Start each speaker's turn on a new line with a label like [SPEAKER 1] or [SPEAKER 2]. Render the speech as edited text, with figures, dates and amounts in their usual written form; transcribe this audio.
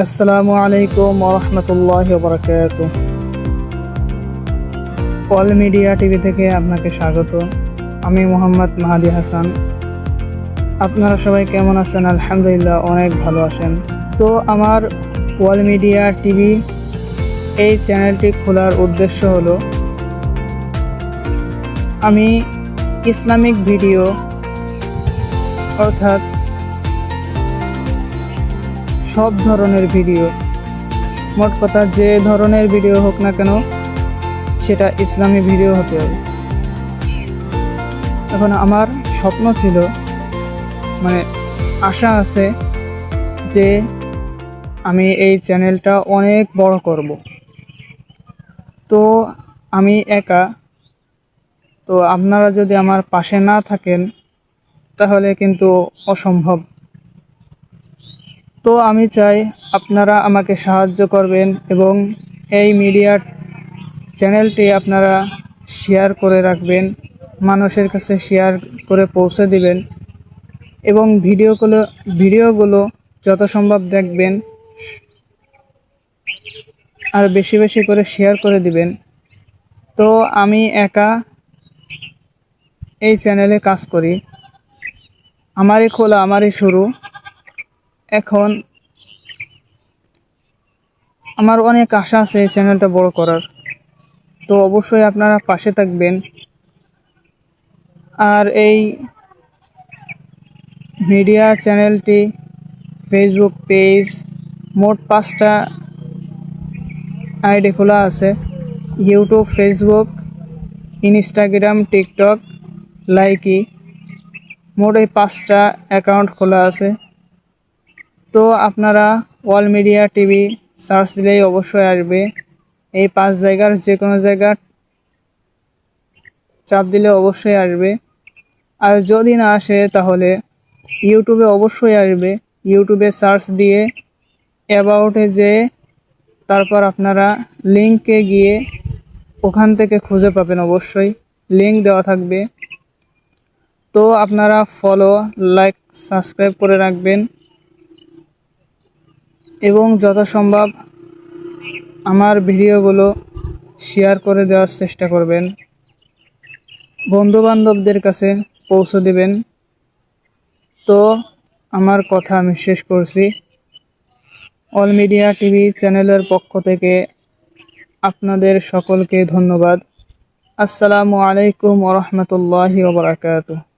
[SPEAKER 1] আসসালামু আলাইকুম ওরহমতুল্লাহি ওয়াবারাকাতুহু। অল মিডিয়া টিভি থেকে আপনাকে স্বাগত। আমি মোহাম্মদ মাহাদি হাসান। আপনারা সবাই কেমন আছেন? আলহামদুলিল্লাহ, অনেক ভালো আছেন। তো আমার অল মিডিয়া টিভি এই চ্যানেলটি খোলার উদ্দেশ্য হলো আমি ইসলামিক ভিডিও অর্থাৎ সব ধরনের ভিডিও, মোট কথা যে ধরনের ভিডিও হোক না কেন সেটা ইসলামী ভিডিও হতে হবে। এখন আমার স্বপ্ন ছিল, আশা আছে যে আমি এই চ্যানেলটা অনেক বড় করব। তো আমি একা, তো আপনারা যদি আমার পাশে না থাকেন তাহলে কিন্তু অসম্ভব। তো আমি চাই আপনারা আমাকে সাহায্য করবেন এবং এই মিডিয়া চ্যানেলটি আপনারা শেয়ার করে রাখবেন, মানুষের কাছে শেয়ার করে পৌঁছে দিবেন এবং ভিডিওগুলো যত সম্ভব দেখবেন আর বেশি বেশি করে শেয়ার করে দিবেন। তো আমি একা এই চ্যানেলে কাজ করি, আমারই খোলা, আমারই শুরু। এখন আমার অনেক আশা আছে এই চ্যানেলটা বড় করার। তো অবশ্যই আপনারা পাশে থাকবেন। আর এই মিডিয়া চ্যানেলটি ফেসবুক পেজ, মোট 5টা আইডি খোলা আছে: YouTube, Facebook, Instagram, TikTok, Likee. মোট এই 5টা অ্যাকাউন্ট খোলা আছে। তো আপনারা অল মিডিয়া টিভি সার্চ দিলেই অবশ্যই আসবে। এই 5 জায়গার যে কোনো জায়গা চাপ দিলে অবশ্যই আসবে। আর যদি না আসে তাহলে ইউটিউবে অবশ্যই আসবে। ইউটিউবে সার্চ দিয়ে অ্যাবাউটে যেয়ে তারপর আপনারা লিঙ্কে গিয়ে ওখান থেকে খুঁজে পাবেন, অবশ্যই লিঙ্ক দেওয়া থাকবে। তো আপনারা ফলো, লাইক, সাবস্ক্রাইব করে রাখবেন এবং যত সম্ভব আমার ভিডিওগুলো শেয়ার করে দেওয়ার চেষ্টা করবেন, বন্ধুবান্ধবদের কাছে পৌঁছে দিবেন। তো আমার কথা আমি শেষ করছি। অল মিডিয়া টিভি চ্যানেলের পক্ষ থেকে আপনাদের সকলকে ধন্যবাদ। আসসালামু আলাইকুম ওরহমতুল্লাহি ওয়াবারাকাতুহু।